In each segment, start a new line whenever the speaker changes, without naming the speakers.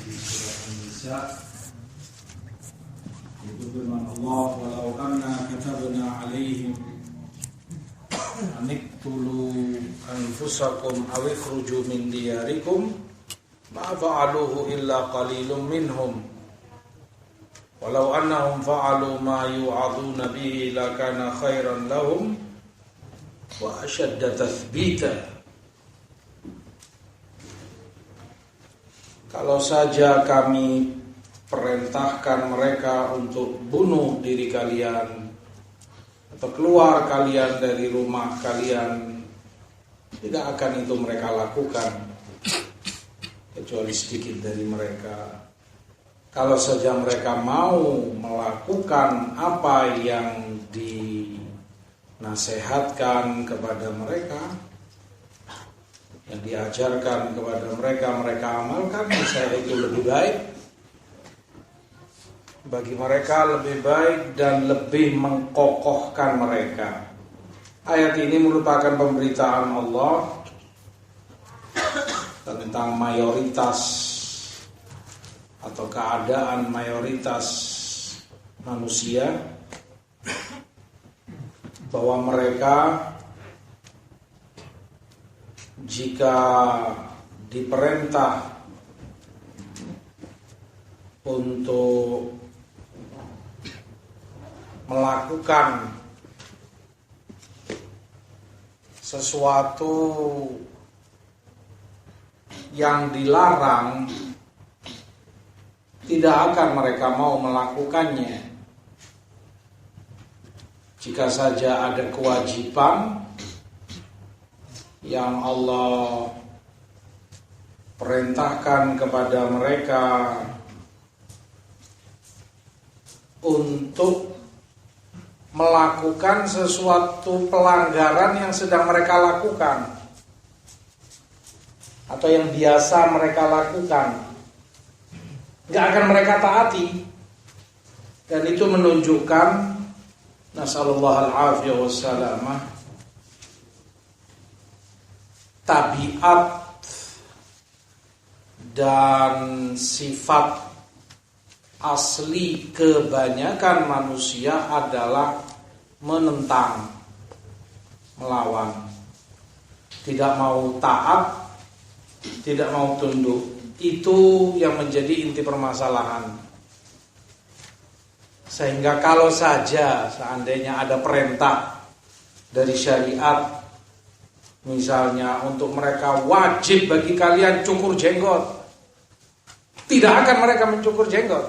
di surat An-Nisa, itu firman Allah, walau anna katabna alaihim aniktulu anfusakum aw ikhruju min diyarikum ma fa'aluhu illa qalilun minhum walau annahum fa'alu ma yu'aduna bihi lakana khairan lahum wa ashadda tathbita. Kalau saja kami perintahkan mereka untuk bunuh diri kalian atau keluar kalian dari rumah kalian, tidak akan itu mereka lakukan kecuali sedikit dari mereka. Kalau saja mereka mau melakukan apa yang dinasihatkan kepada mereka, yang diajarkan kepada mereka, mereka amalkan, saya itu lebih baik bagi mereka, lebih baik dan lebih mengkokohkan mereka. Ayat ini merupakan pemberitaan Allah tentang mayoritas atau keadaan mayoritas manusia, bahwa mereka jika diperintah untuk melakukan sesuatu yang dilarang, tidak akan mereka mau melakukannya. Jika saja ada kewajiban yang Allah perintahkan kepada mereka untuk melakukan sesuatu pelanggaran yang sedang mereka lakukan atau yang biasa mereka lakukan, nggak akan mereka taati. Dan itu menunjukkan, nasallallahu al-afiyah wassalamah, tabiat dan sifat asli kebanyakan manusia adalah menentang, melawan, tidak mau taat, tidak mau tunduk. Itu yang menjadi inti permasalahan. Sehingga kalau saja seandainya ada perintah dari syariat, misalnya untuk mereka wajib bagi kalian cukur jenggot, tidak akan mereka mencukur jenggot.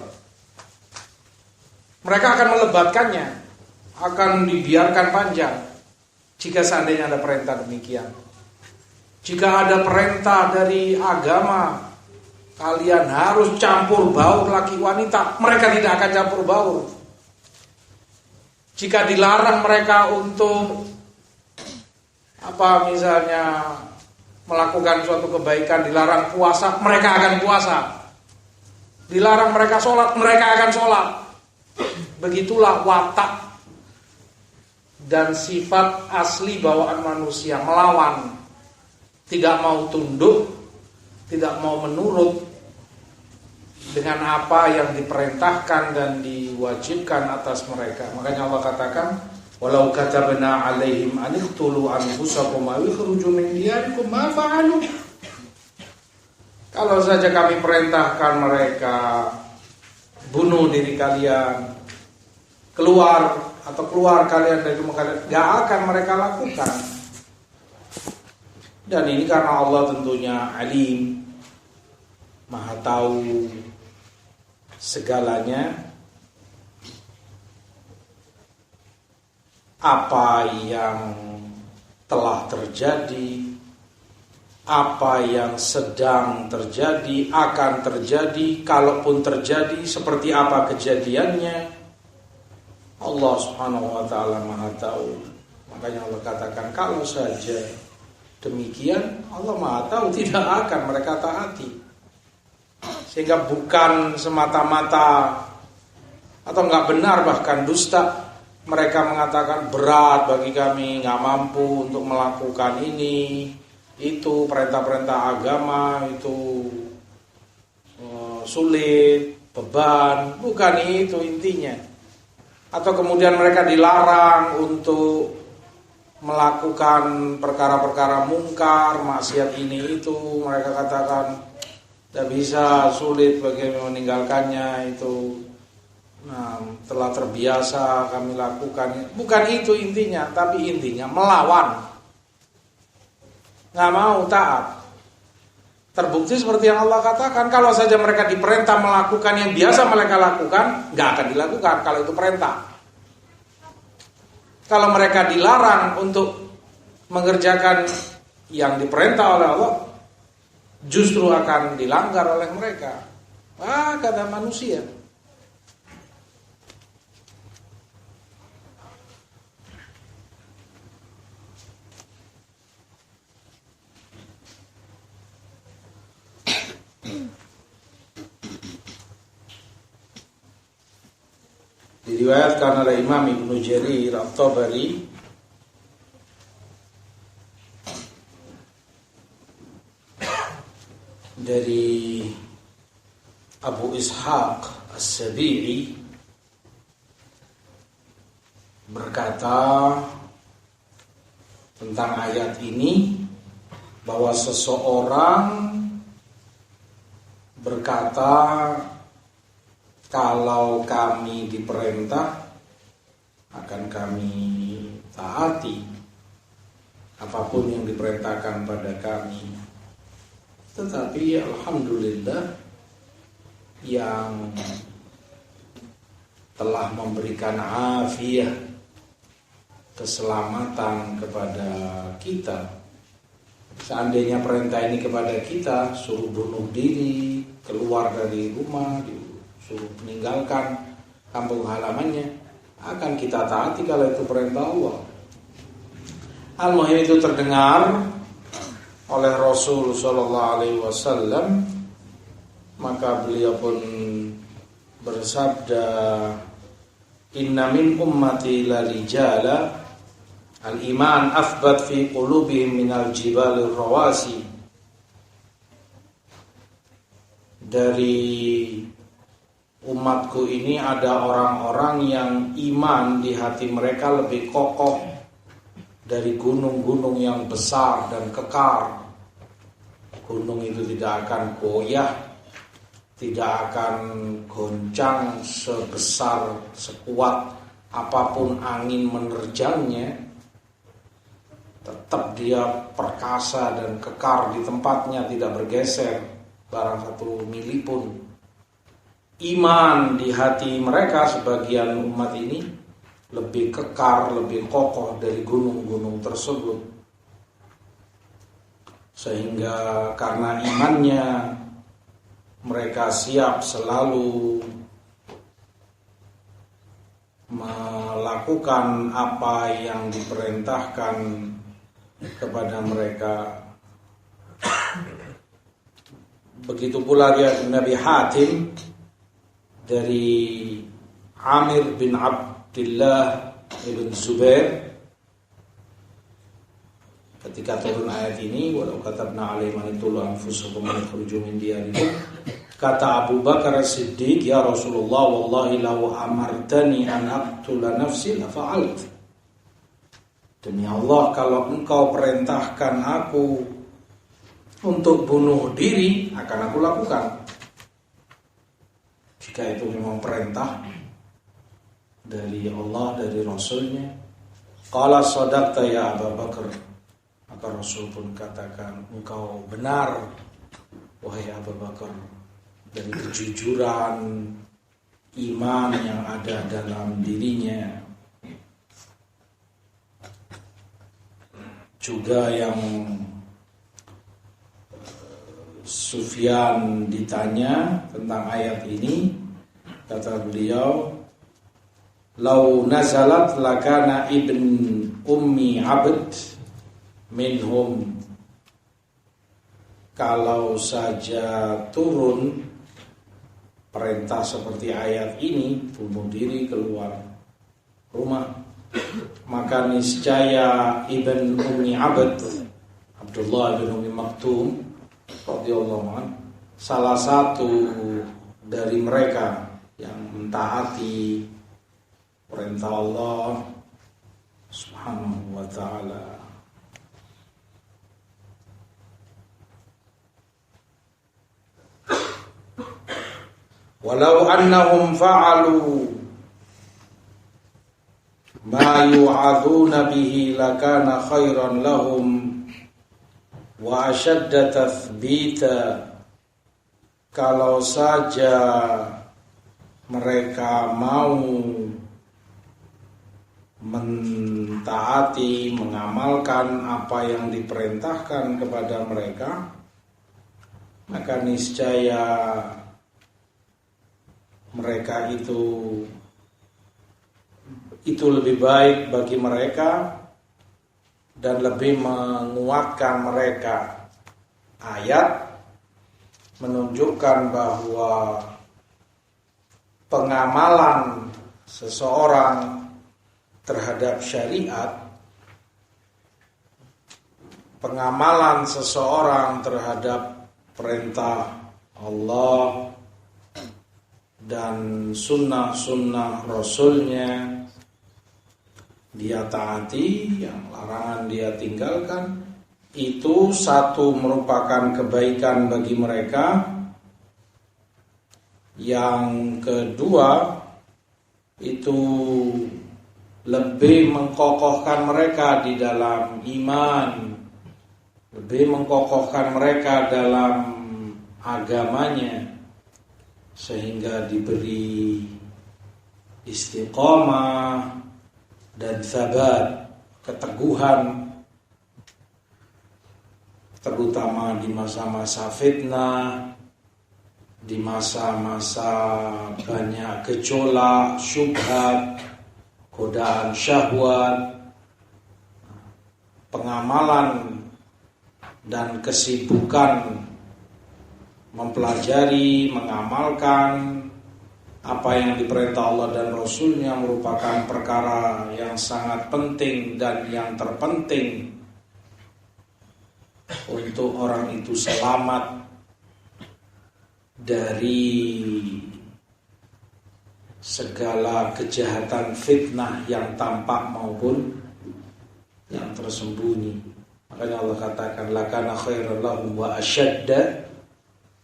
Mereka akan melebatkannya, akan dibiarkan panjang jika seandainya ada perintah demikian. Jika ada perintah dari agama, kalian harus campur baur laki wanita, mereka tidak akan campur baur. Jika dilarang mereka untuk misalnya melakukan suatu kebaikan, dilarang puasa, mereka akan puasa. Dilarang mereka sholat, mereka akan sholat. Begitulah watak dan sifat asli bawaan manusia, melawan, tidak mau tunduk, tidak mau menurut dengan apa yang diperintahkan dan diwajibkan atas mereka. Makanya Allah katakan, walau katabna alaihim aniqtulu anfusakum aw ikhruju min diyarikum ma fa'alu. Kalau saja kami perintahkan mereka bunuh diri kalian, keluar kalian dari rumah kalian, gak akan mereka lakukan. Dan ini karena Allah tentunya alim, maha tahu segalanya, apa yang telah terjadi, apa yang sedang terjadi, akan terjadi, kalaupun terjadi seperti apa kejadiannya. Allah Subhanahu wa taala Maha tahu. Makanya Allah katakan, kalau saja demikian, Allah Maha tahu, tidak akan mereka taati. Sehingga bukan semata-mata atau enggak benar, bahkan dusta, mereka mengatakan berat bagi kami, enggak mampu untuk melakukan ini, itu perintah-perintah agama itu sulit, beban, bukan itu intinya. Atau kemudian mereka dilarang untuk melakukan perkara-perkara mungkar, maksiat ini itu, mereka katakan tidak bisa, sulit bagi meninggalkannya itu. Nah, telah terbiasa kami lakukan. Bukan itu intinya, tapi intinya melawan. Nggak mau taat. Terbukti seperti yang Allah katakan, kalau saja mereka diperintah melakukan yang biasa mereka lakukan, nggak akan dilakukan kalau itu perintah. Kalau mereka dilarang untuk mengerjakan yang diperintah oleh Allah, justru akan dilanggar oleh mereka. Kata manusia. Diriwayatkan oleh Imam Ibnu Jarir At-Tabari dari Abu Ishaq As-Sabi'i berkata tentang ayat ini bahwa seseorang berkata, kalau kami diperintah akan kami taati apapun yang diperintahkan pada kami. Tetapi alhamdulillah yang telah memberikan afiah, keselamatan kepada kita, seandainya perintah ini kepada kita, suruh bunuh diri, keluar dari rumah, suruh meninggalkan kampung halamannya, akan kita taati kalau itu perintah Allah. Al-Muhim itu terdengar oleh Rasul Sallallahu Alaihi Wasallam, maka beliau pun bersabda, Inna min ummati la rijala al-iman athbat fi qulubihim minal jibalir rawasi. Dari umatku ini ada orang-orang yang iman di hati mereka lebih kokoh dari gunung-gunung yang besar dan kekar. Gunung itu tidak akan goyah, tidak akan goncang sebesar, sekuat apapun angin menerjangnya. Tetap dia perkasa dan kekar di tempatnya, tidak bergeser barang satu mili pun. Iman di hati mereka, sebagian umat ini, lebih kekar, lebih kokoh dari gunung-gunung tersebut. Sehingga karena imannya, mereka siap selalu melakukan apa yang diperintahkan kepada mereka. Begitu pula riwayat Nabi Hatim dari Amir bin Abdullah ibn Zubair, ketika turun ayat ini, walau katabna alaihim an tulu anfusakum wa yakhruju min diyarikum, kata Abu Bakar As-Siddiq, ya Rasulullah, wallahi law amartani an aqtula nafsi la fa'alt. Demi Allah, kalau engkau perintahkan aku untuk bunuh diri, akan aku lakukan. Jika itu memang perintah dari Allah, dari Rasulnya. Qala sadaqta ya Abu Bakar. Maka Rasul pun katakan, engkau benar wahai Abu Bakar, dari kejujuran iman yang ada dalam dirinya. Juga yang Sufyan ditanya tentang ayat ini, kata beliau, lau nazalat lakana ibn ummi abd minhum. Kalau saja turun perintah seperti ayat ini, bunuh diri, keluar rumah, maka niscaya ibn ummi abd, Abdullah bin Umi Maktum radhiyallahu anhu, salah satu dari mereka yang mentaati perintah Allah Subhanahu wa ta'ala. Walau annahum fa'alu ma yu'adzuna bihi lakana khairan lahum wa ashadda tathbita. Kalau saja mereka mau mentaati, mengamalkan apa yang diperintahkan kepada mereka, maka niscaya mereka itu lebih baik bagi mereka dan lebih menguatkan mereka. Ayat menunjukkan bahwa pengamalan seseorang terhadap syariat, pengamalan seseorang terhadap perintah Allah dan sunnah-sunnah Rasulnya, dia taati, yang larangan dia tinggalkan, itu satu merupakan kebaikan bagi mereka. Yang kedua, itu lebih mengkokohkan mereka di dalam iman, lebih mengkokohkan mereka dalam agamanya, sehingga diberi istiqamah dan sabat, keteguhan, terutama di masa-masa fitnah, di masa-masa banyak gejolak, syubhat, godaan syahwat. Pengamalan dan kesibukan mempelajari, mengamalkan apa yang diperintah Allah dan Rasulnya merupakan perkara yang sangat penting dan yang terpenting untuk orang itu selamat dari segala kejahatan fitnah yang tampak maupun yang tersembunyi. Makanya Allah katakan lakana khairan lahum wa asyadda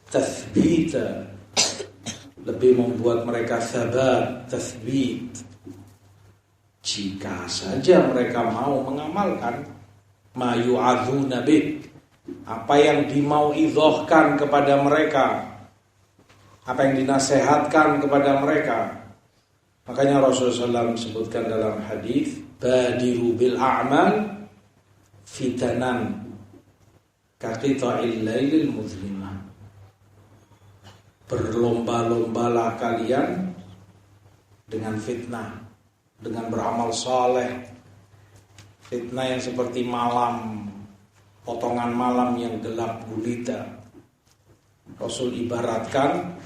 tathbita, lebih membuat mereka sabat, tathbit, jika saja mereka mau mengamalkan ma yu'adzuna bih, apa yang dimauidhahkan kepada mereka, apa yang dinasehatkan kepada mereka. Makanya Rasulullah SAW sebutkan dalam hadis, badiru bil a'mal fitanan kaqita'il lailil muzlimah. Berlomba-lombalah kalian dengan fitnah, dengan beramal saleh. Fitnah yang seperti malam, potongan malam yang gelap gulita. Rasul ibaratkan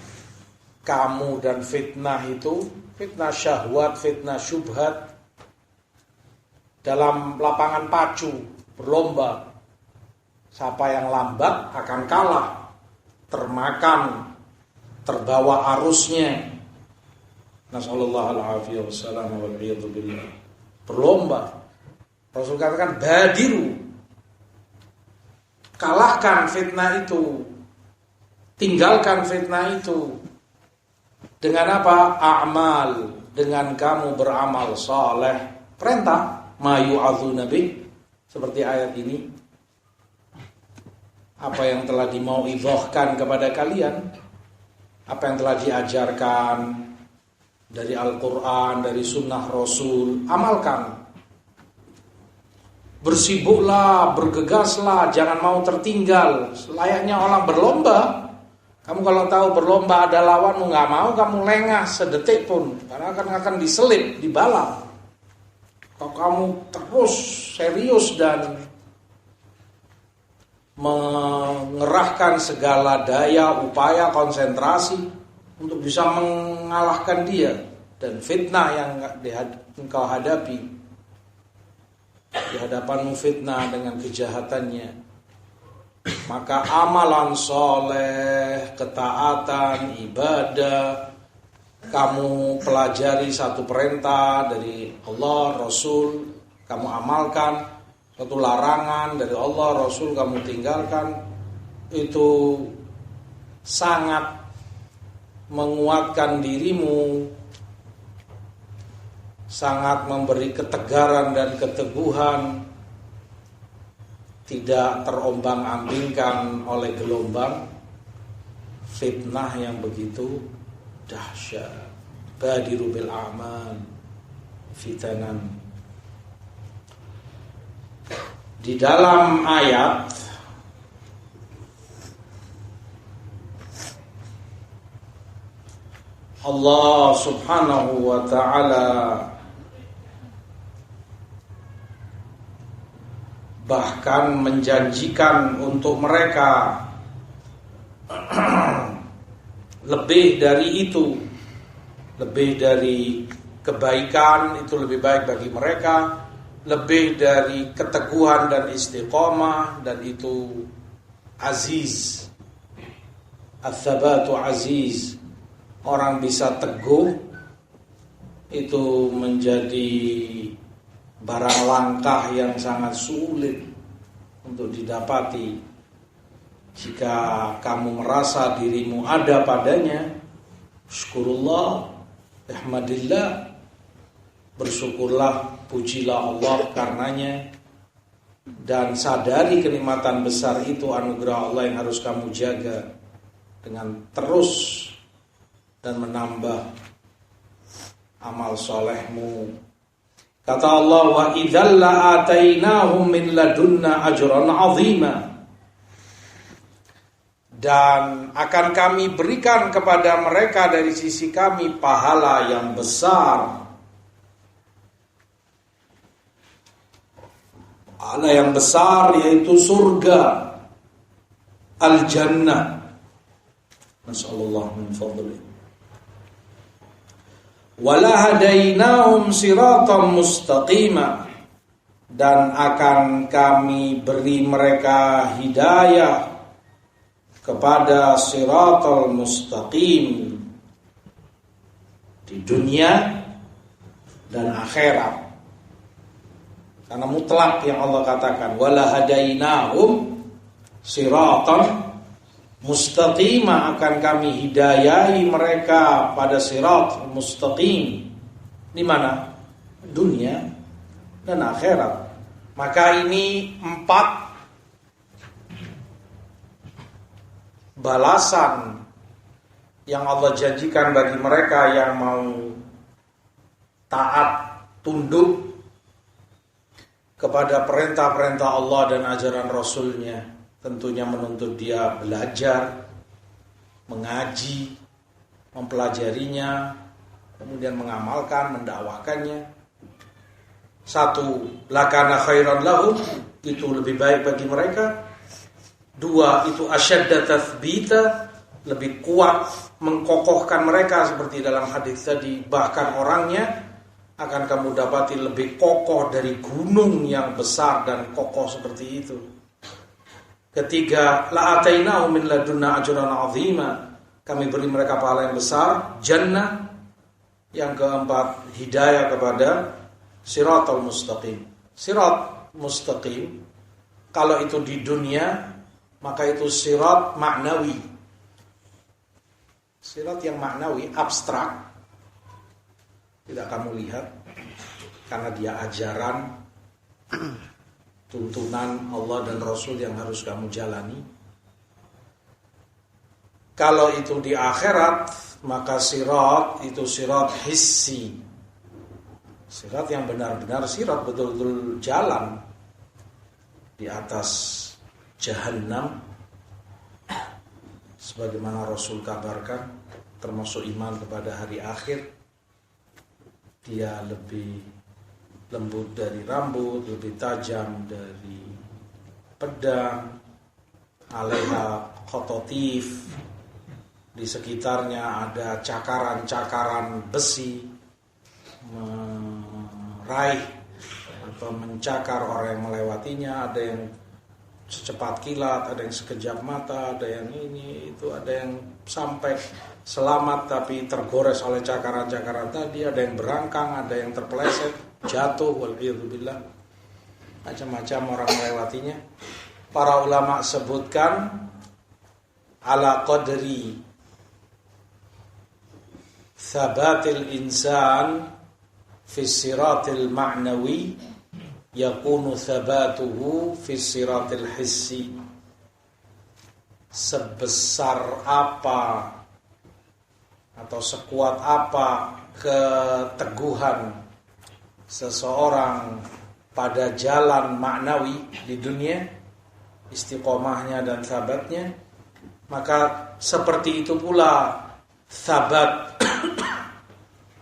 kamu dan fitnah itu, fitnah syahwat, fitnah syubhat, dalam lapangan pacu, berlomba. Siapa yang lambat akan kalah, termakan, terbawa arusnya. Nasallallahu alaihi wasallam wal iyadu billah. Berlomba. Rasul katakan badiru, kalahkan fitnah itu, tinggalkan fitnah itu. Dengan apa? A'mal, dengan kamu beramal saleh. Perintah ma yu'adzuna bih, seperti ayat ini. Apa yang telah dimauidhahkan kepada kalian, apa yang telah diajarkan dari Al-Quran, dari sunnah Rasul, amalkan. Bersibuklah, bergegaslah, jangan mau tertinggal. Layaknya orang berlomba. Kamu kalau tahu berlomba ada lawanmu, gak mau kamu lengah sedetik pun, karena akan diselip, dibalap. Kalau kamu terus serius dan mengerahkan segala daya, upaya, konsentrasi untuk bisa mengalahkan dia dan fitnah yang engkau hadapi, di hadapanmu fitnah dengan kejahatannya, Maka amalan soleh, ketaatan, ibadah, kamu pelajari satu perintah dari Allah, Rasul, kamu amalkan, satu larangan dari Allah, Rasul, kamu tinggalkan, itu sangat menguatkan dirimu, sangat memberi ketegaran dan keteguhan, tidak terombang-ambingkan oleh gelombang fitnah yang begitu dahsyat. Badiru bil a'mal fitanan. Di dalam ayat Allah Subhanahu wa ta'ala bahkan menjanjikan untuk mereka lebih dari itu, lebih dari kebaikan, itu lebih baik bagi mereka, lebih dari keteguhan dan istiqomah, dan itu aziz. Ats-tsabatu aziz. Orang bisa teguh itu menjadi barang langkah yang sangat sulit untuk didapati. Jika kamu merasa dirimu ada padanya, syukurullah, ihmadillah, bersyukurlah, pujilah Allah karenanya, dan sadari kenikmatan besar itu anugerah Allah yang harus kamu jaga dengan terus dan menambah amal solehmu. Kata Allah, wa idzal la'atainahum min ladunna ajran 'azima. Dan akan kami berikan kepada mereka dari sisi kami pahala yang besar. Pahala yang besar yaitu surga, al-jannah. Nasallallahu min fadlih. Wala hadainahum siratan mustaqima, dan akan kami beri mereka hidayah kepada siratal mustaqim di dunia dan akhirat. Karena mutlak yang Allah katakan, wala hadainahum siratan mustaqima, akan kami hidayahi mereka pada sirat mustaqim. Di mana? Dunia dan akhirat. Maka ini 4 balasan yang Allah janjikan bagi mereka yang mau taat, tunduk kepada perintah-perintah Allah dan ajaran Rasulnya. Tentunya menuntut dia belajar, mengaji, mempelajarinya, kemudian mengamalkan, mendakwakannya. 1, lakana khairan lahum, itu lebih baik bagi mereka. 2, itu asyadda tathbita, lebih kuat mengkokohkan mereka, seperti dalam hadis tadi, bahkan orangnya akan kamu dapati lebih kokoh dari gunung yang besar dan kokoh seperti itu. 3, la'atainahum min ladunna ajran 'azima, kami beri mereka pahala yang besar, jannah. Yang 4, hidayah kepada siratal mustaqim. Sirat mustaqim, kalau itu di dunia, maka itu sirat maknawi. Sirat yang maknawi, abstrak, tidak kamu lihat, karena dia ajaran, tuntunan Allah dan Rasul yang harus kamu jalani. Kalau itu di akhirat, maka sirat itu sirat hissi, sirat yang benar-benar sirat, betul-betul jalan di atas jahannam, sebagaimana Rasul kabarkan, termasuk iman kepada hari akhir. Dia lebih lembut dari rambut, lebih tajam dari pedang, alaiha khototif, di sekitarnya ada cakaran-cakaran besi meraih atau mencakar orang yang melewatinya. Ada yang secepat kilat, ada yang sekejap mata, ada yang ini itu, ada yang sampai selamat tapi tergores oleh cakaran-cakaran tadi, ada yang berangkang, ada yang terpeleset, jatuh, wal'iyadzubillah. Macam-macam orang melewatinya. Para ulama sebutkan ala qadri thabatil insan fi siratil ma'nawi yakunu thabatuhu fi siratil hissi. Sebesar apa atau sekuat apa keteguhan seseorang pada jalan maknawi di dunia, istiqomahnya dan sabatnya, maka seperti itu pula sabat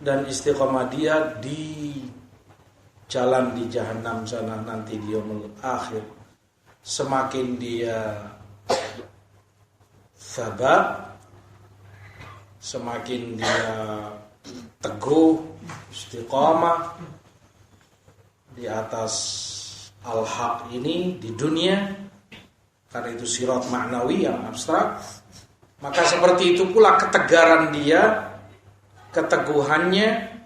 dan istiqomah dia di jalan di jahanam sana nanti di yaumul akhir. Semakin dia sabat, semakin dia teguh istiqomah di atas al-haq ini di dunia, karena itu sirat maknawi yang abstrak, maka seperti itu pula ketegaran dia, keteguhannya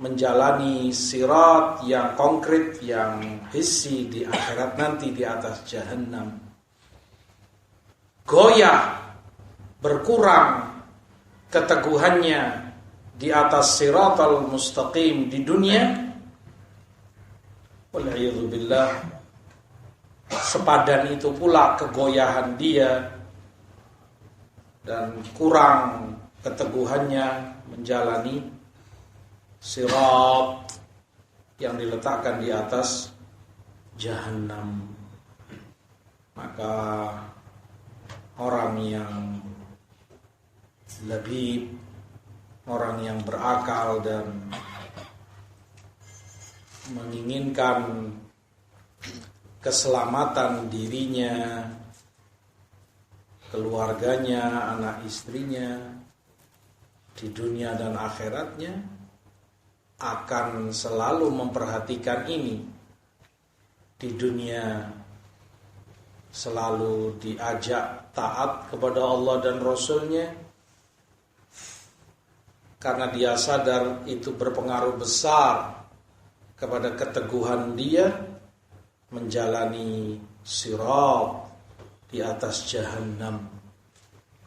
menjalani sirat yang konkret, yang hissi di akhirat nanti di atas jahannam. Goyah, berkurang keteguhannya di atas siratal mustaqim di dunia, wal'iyadzubillah, sepadan itu pula kegoyahan dia dan kurang keteguhannya menjalani sirat yang diletakkan di atas jahannam. Maka orang yang lebih, orang yang berakal dan menginginkan keselamatan dirinya, keluarganya, anak istrinya di dunia dan akhiratnya, akan selalu memperhatikan ini. Di dunia selalu diajak taat kepada Allah dan Rasulnya, karena dia sadar itu berpengaruh besar kepada keteguhan dia menjalani sirat di atas jahannam.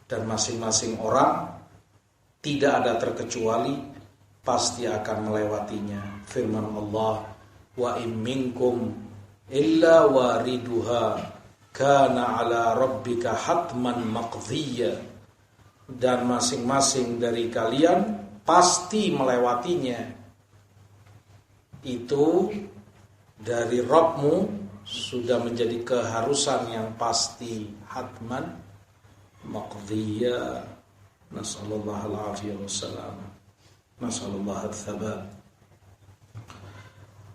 Dan masing-masing orang tidak ada terkecuali pasti akan melewatinya. Firman Allah, wa in minkum illa wariduha kana ala rabbika hatman maqdiyya. Dan masing-masing dari kalian pasti melewatinya. Itu dari Rabbmu sudah menjadi keharusan yang pasti, hatman maqdiyya. Nasallallahu alaihi wasallam. Nasallallahu al-thabat.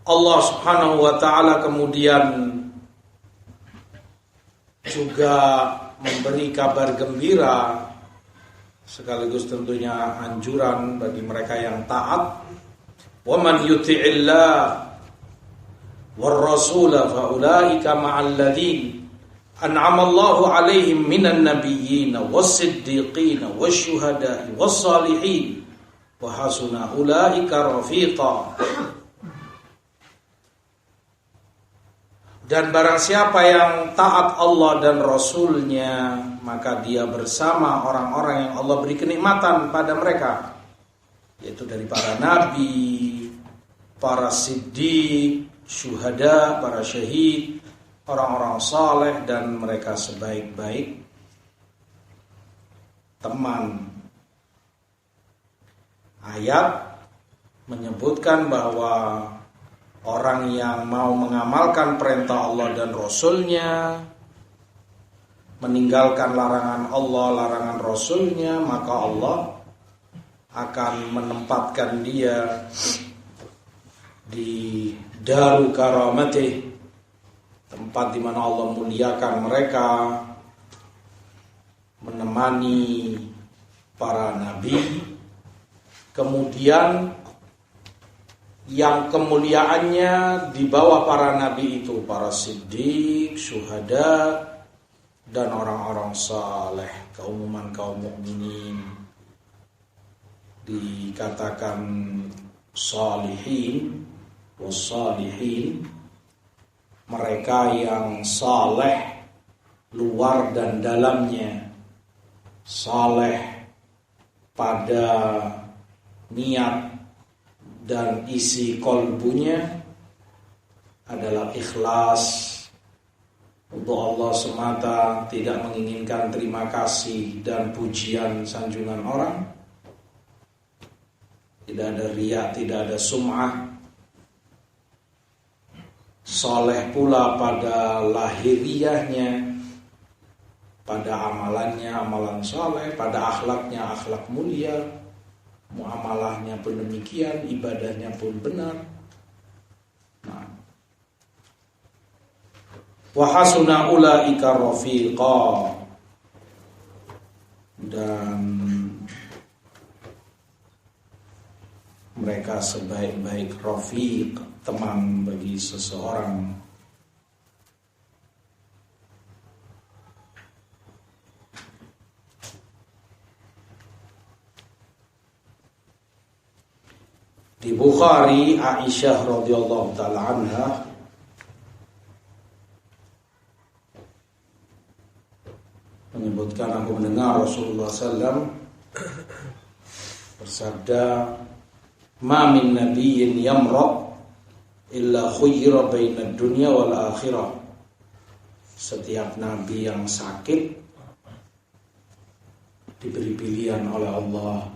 Allah Subhanahu wa taala kemudian juga memberi kabar gembira sekaligus tentunya anjuran bagi mereka yang taat. Wa man yuti'illah war rasula fa ulaika ma'al ladzina an'ama Allahu 'alaihim minan nabiyyin was-siddiqin wasyuhada'i was-salihin wa hasuna ulaika rafiqa. Dan barang siapa yang taat Allah dan Rasulnya, maka dia bersama orang-orang yang Allah beri kenikmatan pada mereka, yaitu dari para nabi, para siddiq, syuhada, para syahid, orang-orang saleh, dan mereka sebaik-baik teman. Ayat menyebutkan bahwa orang yang mau mengamalkan perintah Allah dan Rasulnya, meninggalkan larangan Allah, larangan Rasulnya, maka Allah akan menempatkan dia di daru karamatih, tempat di mana Allah muliakan mereka, menemani para nabi. Kemudian yang kemuliaannya di bawah para nabi itu, para siddiq, syuhada, dan orang-orang saleh, keumuman kaum mukminin. Dikatakan salihin, wassalihin, mereka yang saleh luar dan dalamnya, saleh pada niat dan isi kolbunya adalah ikhlas untuk Allah semata, tidak menginginkan terima kasih dan pujian sanjungan orang, tidak ada riya, tidak ada sum'ah. Soleh pula pada lahiriahnya, pada amalannya, amalan soleh, pada akhlaknya, akhlak mulia, muamalahnya pun demikian, ibadahnya pun benar. Nah, wa hasuna ulaika rafiqa, dan mereka sebaik-baik rafiq, teman bagi seseorang. Di Bukhari, Aisyah radhiyallahu taala anha menyebutkan, aku mendengar Rasulullah SAW bersabda, "Ma min nabiyyin yamrad illa khuyyira bainad dunya wal akhirah." Setiap nabi yang sakit diberi pilihan oleh Allah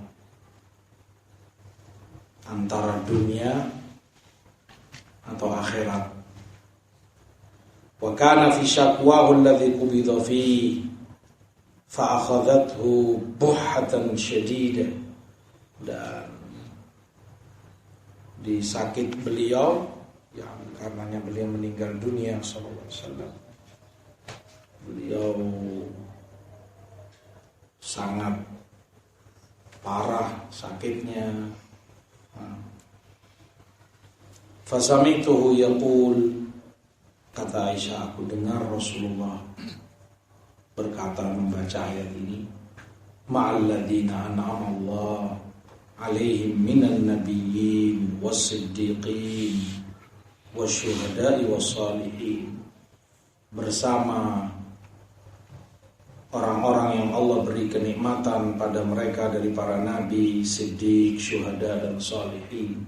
antara dunia atau akhirat. Wa kana fi syaqwahu alladhi qubida fi fa akhadhathu buhatan syadidah, dan di sakit beliau yang karenanya beliau meninggal dunia sallallahu alaihi wasallam, beliau sangat parah sakitnya. Fasamituhu yaqul, kata Aisyah, aku dengar Rasulullah berkata, membaca ayat ini, ma'alladina an'ama Allah alaihim minan nabiyyin was-siddiqin wasyuhada'i was-salihin, bersama orang-orang yang Allah beri kenikmatan pada mereka dari para nabi, siddiq, syuhada, dan salihin.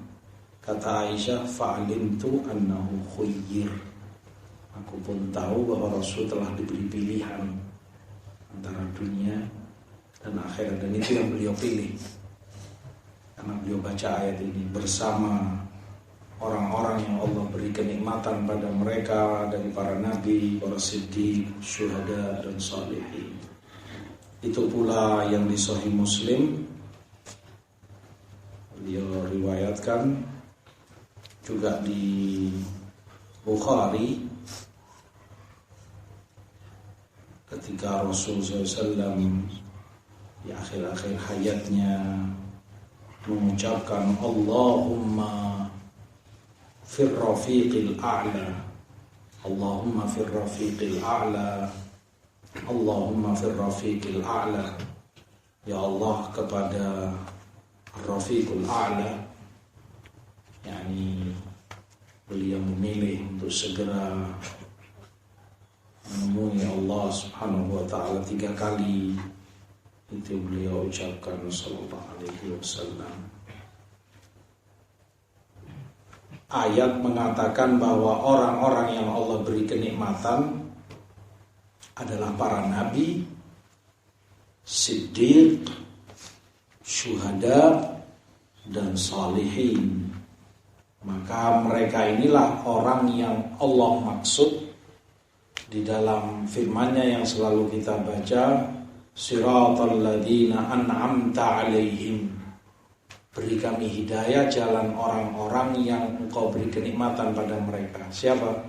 Kata Aisyah, fa'alimtu annahu khuyyir, aku pun tahu bahwa Rasul telah diberi pilihan antara dunia dan akhirat, dan itu yang beliau pilih karena beliau baca ayat ini bersama orang-orang yang Allah beri kenikmatan pada mereka dari para nabi, para siddiq, syuhada, dan salihin. Itu pula yang di Sahih Muslim beliau riwayatkan, juga di Bukhari, ketika Rasulullah SAW di akhir-akhir hayatnya mengucapkan Allahumma fir rafiqil a'la, Allahumma fir rafiqil a'la, Allahumma fir rafiqil a'la, ya Allah kepada rafiqul a'la, yakni beliau memilih untuk segera menemui Allah Subhanahu wa ta'ala 3 kali. Itu beliau ucapkan sallallahu alaihi wasallam. Ayat mengatakan bahwa orang-orang yang Allah beri kenikmatan adalah para nabi, siddiq, syuhada, dan salihin. Maka mereka inilah orang yang Allah maksud di dalam firman-Nya yang selalu kita baca, siratal ladzina an'amta alaihim, beri kami hidayah jalan orang-orang yang Engkau beri kenikmatan pada mereka. Siapa?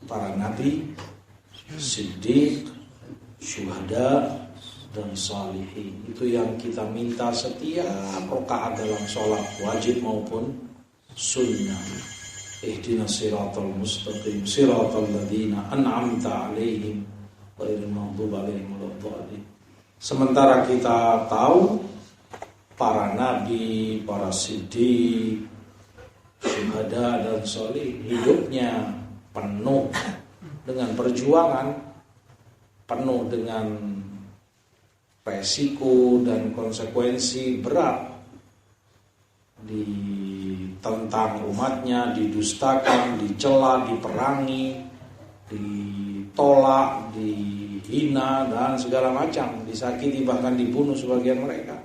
Para nabi, siddiq, syuhada, dan salihin. Itu yang kita minta setiap rakaat dalam sholat wajib maupun sunnah. Ihdinas siratal mustaqim siratal ladzina an'amta 'alaihim ghairil maghdubi 'alaihim waladdallin. Sementara kita tahu para nabi, para siddiq, syuhada dan sholih hidupnya penuh dengan perjuangan, penuh dengan resiko dan konsekuensi berat, ditentang umatnya, didustakan, dicela, diperangi, ditolak, dihina dan segala macam, disakiti bahkan dibunuh sebagian mereka.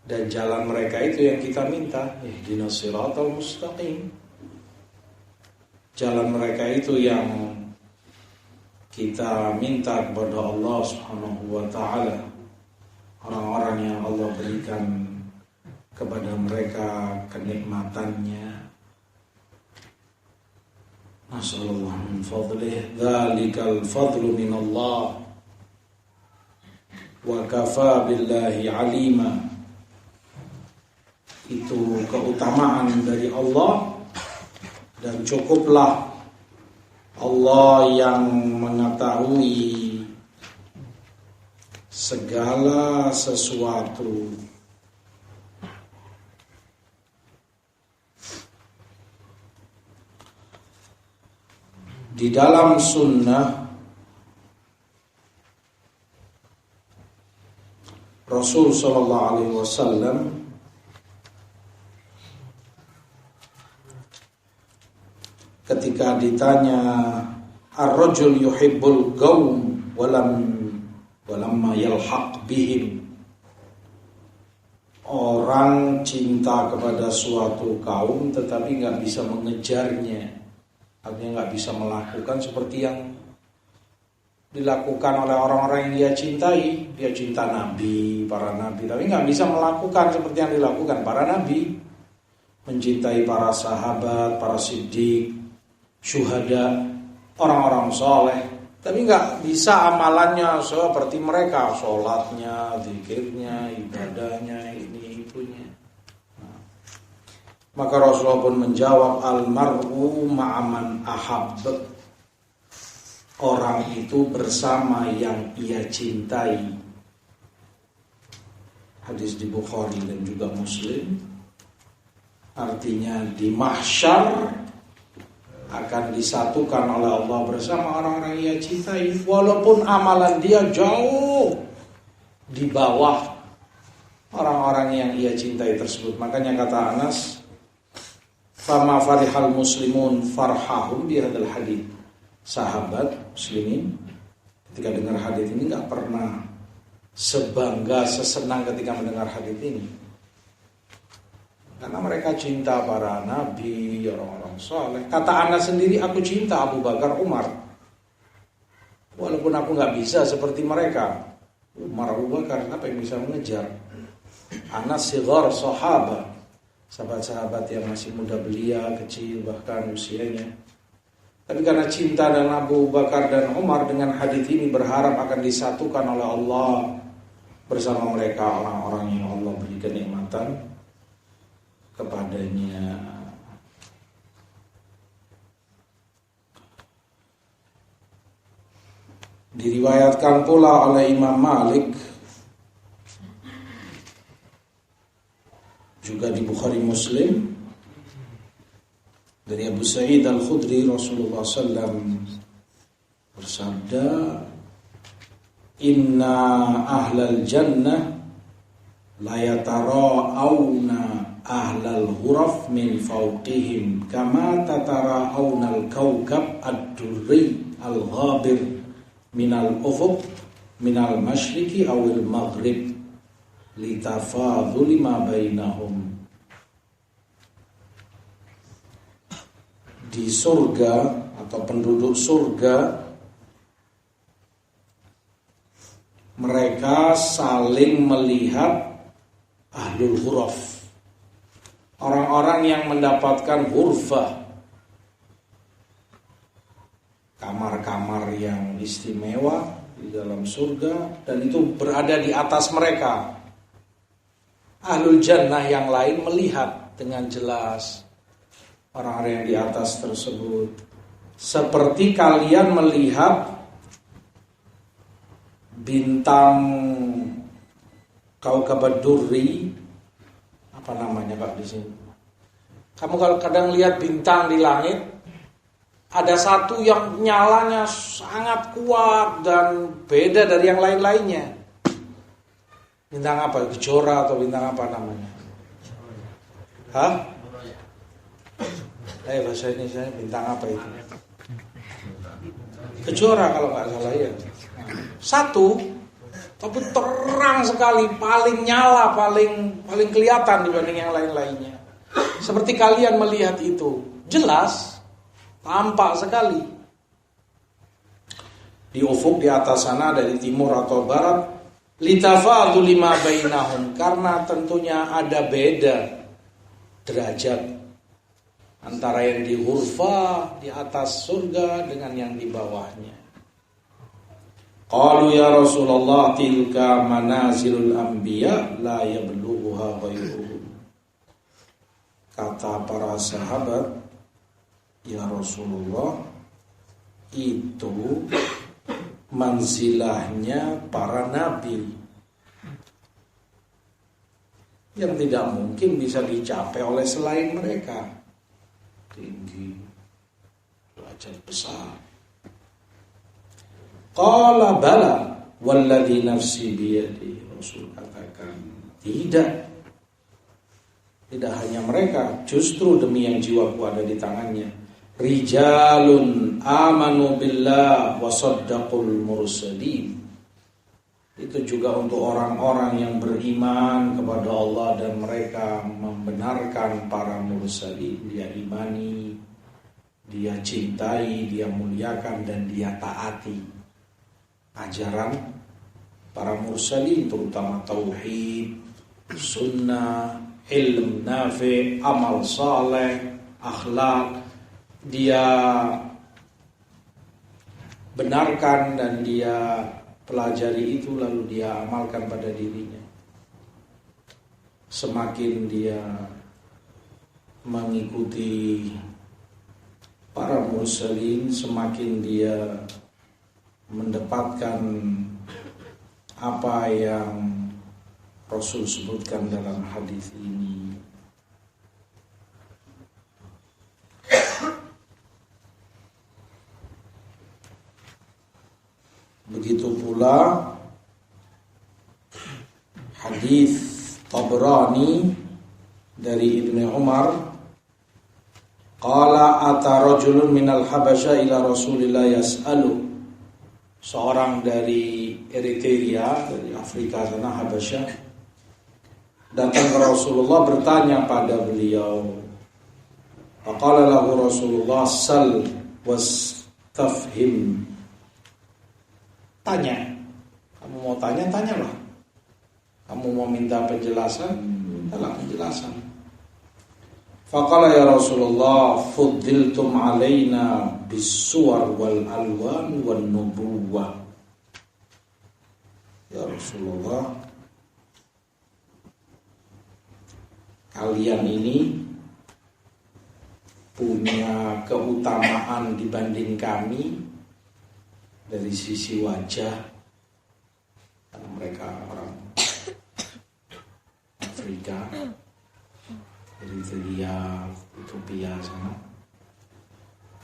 Dan jalan mereka itu yang kita minta, ihdinas siratal mustaqim. Jalan mereka itu yang kita minta kepada Allah Subhanahu wa taala. Orang-orang yang Allah berikan kepada mereka kenikmatannya. Nasallallahu min fadlih, dzalikal fadlu minallah wa kafa billahi alima. Itu keutamaan dari Allah dan cukuplah Allah yang mengetahui segala sesuatu. Di dalam sunnah Rasul sallallahu alaihi wasallam ketika ditanya ar-rajul yuhibbul qaum walamma yalhaq bihim, orang cinta kepada suatu kaum tetapi nggak bisa mengejarnya, artinya nggak bisa melakukan seperti yang dilakukan oleh orang-orang yang dia cintai. Dia cinta nabi, para nabi, tapi nggak bisa melakukan seperti yang dilakukan para nabi, mencintai para sahabat, para siddiq, syuhada, orang-orang soleh, tapi nggak bisa amalannya seperti mereka, sholatnya, zikirnya, ibadahnya, ini itunya. Maka Rasulullah pun menjawab, al-mar'u ma'aman ahab. Orang itu bersama yang ia cintai. Hadis di Bukhari dan juga Muslim. Artinya di mahsyar akan disatukan oleh Allah bersama orang-orang yang ia cintai, walaupun amalan dia jauh di bawah orang-orang yang ia cintai tersebut. Makanya kata Anas, fama farihal muslimun farhahum bihadzal hadits. Sahabat muslimin ketika dengar hadits ini enggak pernah sebangga, sesenang ketika mendengar hadits ini, karena mereka cinta para nabi, orang-orang soleh. Kata Anas sendiri, aku cinta Abu Bakar, Umar, walaupun aku enggak bisa seperti mereka. Umar, Abu Bakar, apa yang bisa mengejar? Anas sighar sahabat, sahabat-sahabat yang masih muda belia, kecil bahkan usianya. Tapi karena cinta dan Abu Bakar dan Umar, dengan hadits ini berharap akan disatukan oleh Allah bersama mereka, orang-orang yang Allah beri kenikmatan kepadanya. Diriwayatkan pula oleh Imam Malik, juga di Bukhari Muslim, dari Abu Sa'id Al-Khudri, Rasulullah SAW bersabda, inna ahlal jannah la yatara'awna ahlal ghuraf min fawqihim kama tatara'awna al-kawkab ad-durri al-ghabir minal ufuq minal masyriqi awil maghrib litafadhuli ma bainahum. Di surga atau penduduk surga, mereka saling melihat ahlul ghuraf, orang-orang yang mendapatkan ghurfah, kamar-kamar yang istimewa di dalam surga, dan itu berada di atas mereka. Ahlul jannah yang lain melihat dengan jelas orang-orang yang di atas tersebut. Seperti kalian melihat bintang Kaukab Durri, apa namanya Pak di sini? Kamu kalau kadang lihat bintang di langit, ada satu yang nyalanya sangat kuat dan beda dari yang lain-lainnya. Bintang apa? Kejora atau bintang apa namanya? Hah? Bahasa Indonesia bintang apa itu? Kejora kalau nggak salah ya. Satu, tapi terang sekali, paling nyala, paling kelihatan dibanding yang lain-lainnya. Seperti kalian melihat itu, jelas, tampak sekali. Di ufuk di atas sana, dari timur atau barat, litafadu lima bainahum, karena tentunya ada beda derajat antara yang di hurfa di atas surga dengan yang di bawahnya. Qalu ya Rasulullah tilka manazilul anbiya la yablughuha ghairuhum. Kata para sahabat, ya Rasulullah, itu manzilahnya para nabi yang tidak mungkin bisa dicapai oleh selain mereka. Tinggi, derajat besar. Qala bala walladhi nafsi biyadi. Rasul katakan, tidak hanya mereka, justru demi yang jiwaku ada di tangannya. Rijalun amanu billah wa saddaqul mursalin. Itu juga untuk orang-orang yang beriman kepada Allah dan mereka membenarkan para mursalin. Dia imani, dia cintai, dia muliakan dan dia taati ajaran para mursalin, terutama tauhid, sunnah, ilm nafi, amal saleh, akhlak. Dia benarkan dan dia pelajari itu lalu dia amalkan pada dirinya. Semakin dia mengikuti para mursalin, semakin dia mendapatkan apa yang Rasul sebutkan dalam hadis ini. Begitu pula hadis Tabrani dari Ibnu Umar, qala ata rajulun minal Habasya ila Rasulillah yas'alu. Seorang dari Eritrea, dari Afrika sana, Habasya, datang ke Rasulullah bertanya pada beliau. Faqala lahu Rasulullah sal wastafhim. Tanya. Kamu mau tanya, tanyalah. Kamu mau minta penjelasan, mintalah penjelasan. Faqala ya Rasulullah fuddiltum alaina bis-suwar wal alwan wan nubuwah. Ya Rasulullah, kalian ini punya keutamaan dibanding kami dari sisi wajah, karena mereka orang Afrika, Eritrea, Ethiopia sana,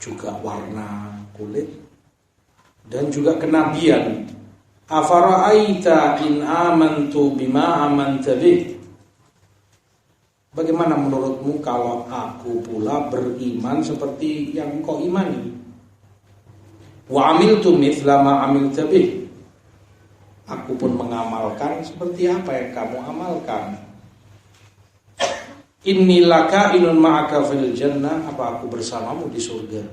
juga warna kulit dan juga kenabian. Afara'aita in amantu bima amanta bih. Bagaimana menurutmu kalau aku pula beriman seperti yang kau imani? Wa amiltu mithla ma amilta bih. Aku pun mengamalkan seperti apa yang kamu amalkan. Inni laka inun ma'aka fil jannah. Apa aku bersamamu di surga?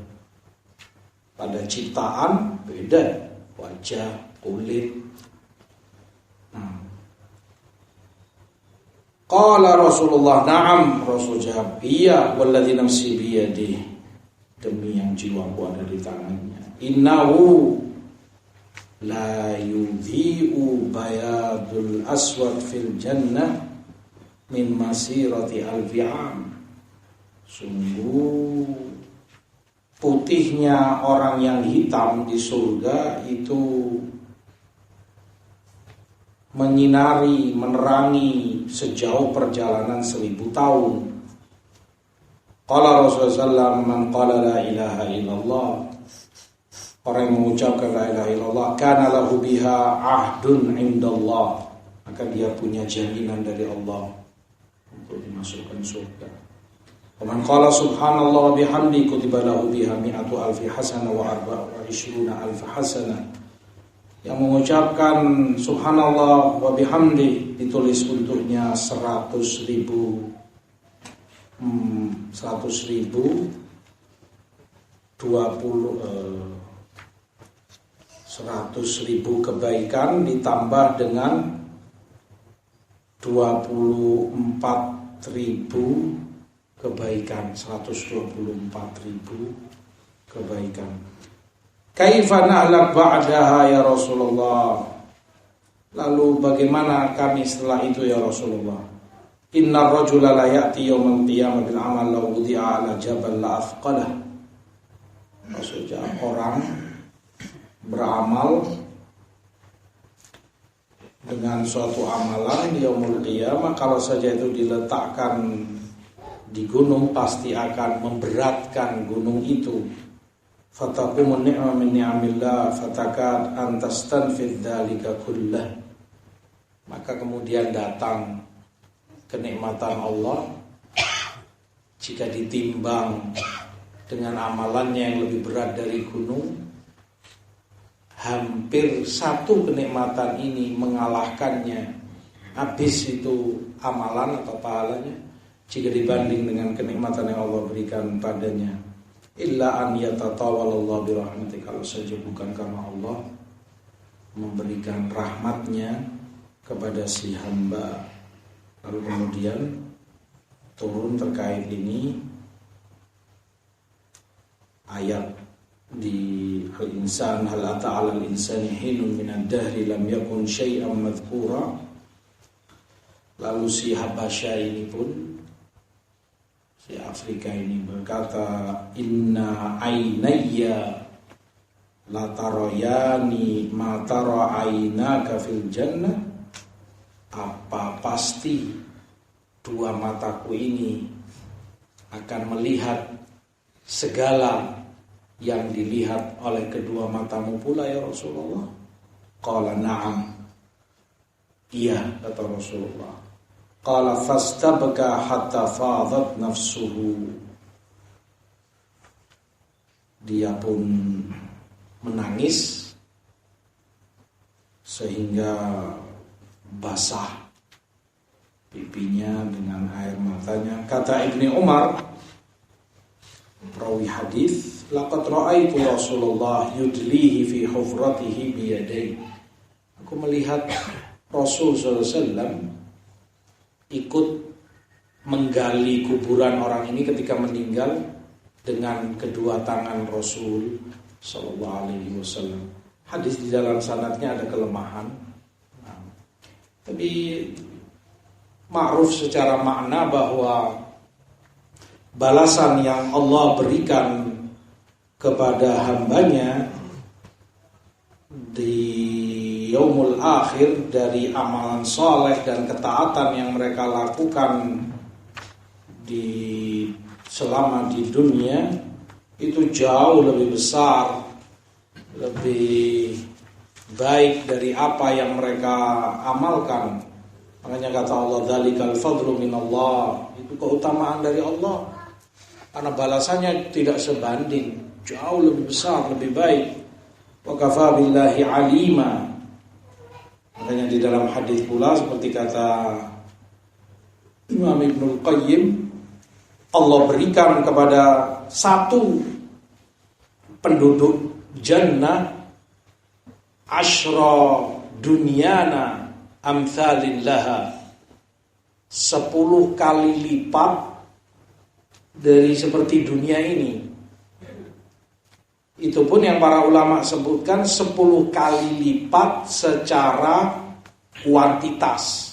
Pada ciptaan beda, wajah, kulit. Qala Rasulullah, na'am. Rasul jawab, iya, walladzi nafsi biyadihi, demi yang jiwaku ada di tangannya. Innahu la yudhi'u bayadul aswad fil jannah min masirati alfi'am. Sungguh putihnya orang yang hitam di surga itu menyinari, menerangi sejauh perjalanan 1000 tahun. Qala Rasulullah SAW, man qala la ilaha illallah, orang yang mengucapkan la ilaha illallah, kana lahu biha ahdun indallah, maka dia punya jaminan dari Allah untuk dimasukkan surga. Man qala subhanallah wa bihamdi kutiba lahu biha mi'atu alfi hasanah wa arba'a wa ishruna alfa hasanah. Yang mengucapkan subhanallah wa bihamdi ditulis untuknya 100.000 kebaikan ditambah dengan 24.000 kebaikan, 124.000 kebaikan. Kaifa na'laq ba'daha ya Rasulullah? Lalu bagaimana kami setelah itu ya Rasulullah? Innar rajula la ya'ti yawmal qiyamah bil amal law wudi'a ala jabal la afqalah. Maksudnya orang beramal dengan suatu amalan di yaumul qiyamah, kalau saja itu diletakkan di gunung pasti akan memberatkan gunung itu. Fataqumun ni'ma min ni'amillah fatakad an tastanfid dzalika kullah. Maka kemudian datang kenikmatan Allah, jika ditimbang dengan amalannya yang lebih berat dari gunung, hampir satu kenikmatan ini mengalahkannya. Habis itu amalan atau pahalanya jika dibanding dengan kenikmatan yang Allah berikan padanya. Illa an yatatawalallahu birahmati, kalau saja bukan karena Allah memberikan rahmatnya kepada si hamba. Lalu kemudian turun terkait ini ayat di Al-Insan, hal ata 'alal insani hinun minad dahri lam yakun syai'an madhkura. Lalu si Habasyah ini pun, si Afrika ini berkata, inna ainayya la tarayani ma tara aynaka fil jannah. Apa pasti dua mataku ini akan melihat segala yang dilihat oleh kedua matamu pula ya Rasulullah? Qala na'am. Iya, kata Rasulullah. Qala fastabka hatta fadat nafsuhu. Dia pun menangis sehingga basah pipinya dengan air matanya. Kata Ibni Umar, perawi hadis, laqad ra'aitu Rasulullah yudlihi fi hufratihi biyadayhi. Aku melihat Rasul sallallahu alaihi wasallam ikut menggali kuburan orang ini ketika meninggal dengan kedua tangan Rasul sallallahu alaihi wasallam. Hadis di dalam sanadnya ada kelemahan. Tapi ma'ruf secara makna bahwa balasan yang Allah berikan kepada hambanya di yaumul akhir dari amalan soleh dan ketaatan yang mereka lakukan selama di dunia itu jauh lebih besar, lebih baik dari apa yang mereka amalkan. Makanya kata Allah, dzalikal fadlu minallah, itu keutamaan dari Allah. Karena balasannya tidak sebanding, jauh lebih besar, lebih baik. Wa kafa billahi alima. Makanya di dalam hadis pula seperti kata Imam Ibnul Qayyim, Allah berikan kepada satu penduduk jannah asyra dunyana amthalin laha, 10 kali lipat dari seperti dunia ini. Itu pun yang para ulama sebutkan 10 kali lipat secara kuantitas.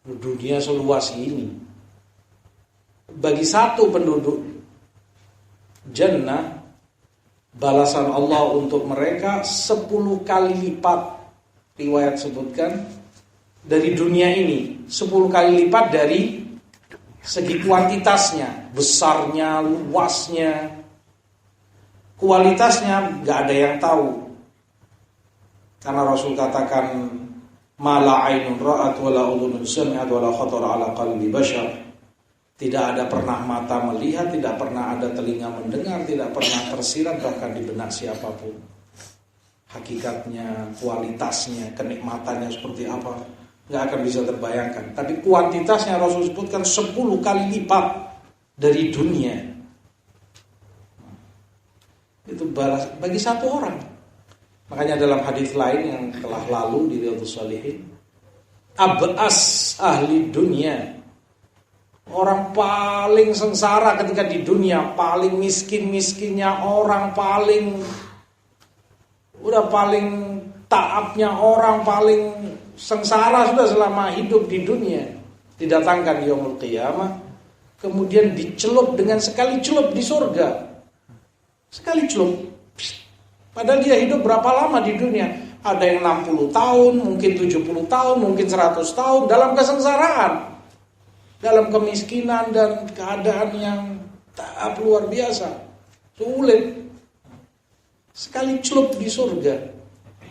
Dunia seluas ini. Bagi satu penduduk jannah, balasan Allah untuk mereka 10 kali lipat. Riwayat sebutkan dari dunia ini 10 kali lipat dari segi kuantitasnya, besarnya, luasnya. Kualitasnya gak ada yang tahu. Karena Rasul katakan mala ainun ra'at wala udhunun sami'at wala khatara ala qalbi bashar. Tidak ada pernah mata melihat, tidak pernah ada telinga mendengar, tidak pernah tersirat bahkan di benak siapapun. Hakikatnya, kualitasnya, kenikmatannya seperti apa, gak akan bisa terbayangkan. Tapi kuantitasnya Rasul sebutkan 10 kali lipat dari dunia. Itu balas bagi satu orang. Makanya dalam hadis lain yang telah lalu di Riyadhus Shalihin, ab'as ahli dunia, orang paling sengsara ketika di dunia, paling miskin-miskinnya orang, paling taatnya orang, paling sengsara sudah selama hidup di dunia, didatangkan yaumul qiyamah, kemudian dicelup dengan sekali celup di surga. Sekali celup. Padahal dia hidup berapa lama di dunia? Ada yang 60 tahun, mungkin 70 tahun, mungkin 100 tahun dalam kesengsaraan, dalam kemiskinan dan keadaan yang tak luar biasa, sulit. Sekali celup di surga,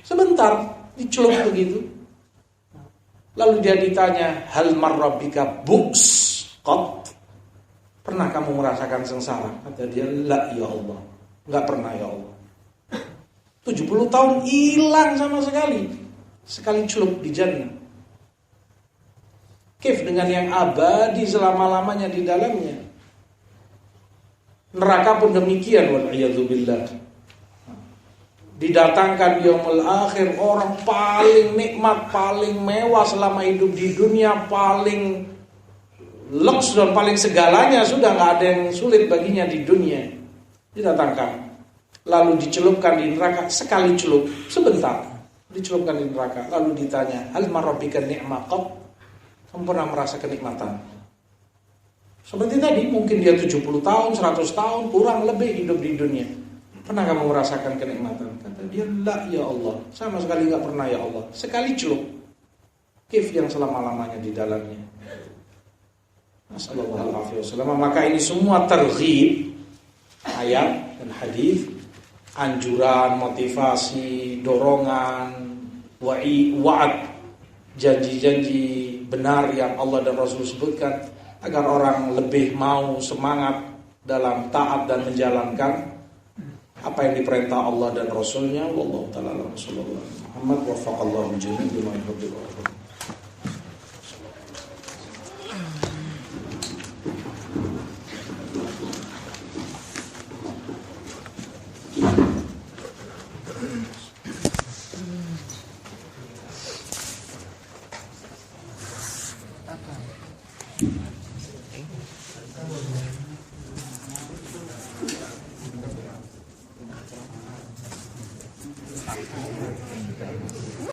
sebentar dicelup begitu. Lalu dia ditanya, hal marrabbika buks qat? Pernah kamu merasakan sengsara? Kata dia, la ya Allah, enggak pernah ya Allah. 70 tahun hilang sama sekali. Sekali celup di jannah. Kif dengan yang abadi selama-lamanya di dalamnya. Neraka pun demikian, wal'iyadzubillah. Didatangkan yaumul akhir, orang paling nikmat, paling mewah selama hidup di dunia, paling lux dan paling segalanya, sudah gak ada yang sulit baginya di dunia. Didatangkan, lalu dicelupkan di neraka, sekali celup, sebentar dicelupkan di neraka, lalu ditanya, hal marrabbika ni'ma qat? Kamu pernah merasa kenikmatan? Seperti tadi, mungkin dia 70 tahun, 100 tahun, kurang lebih hidup di dunia. Pernah kamu merasakan kenikmatan? Kata dia, la ya Allah, sama sekali gak pernah ya Allah. Sekali celup, kif yang selama-lamanya di dalamnya. Nasallallahu alaihi wasallam. Maka ini semua terghib, ayat dan hadis, anjuran, motivasi, dorongan, wa'ad, janji-janji benar yang Allah dan Rasul sebutkan, agar orang lebih mau semangat dalam taat dan menjalankan apa yang diperintah Allah dan Rasulnya. Wallahu ta'ala Rasulullah Muhammad wafaqallahu jami'an bima yuhibbu wa yarda.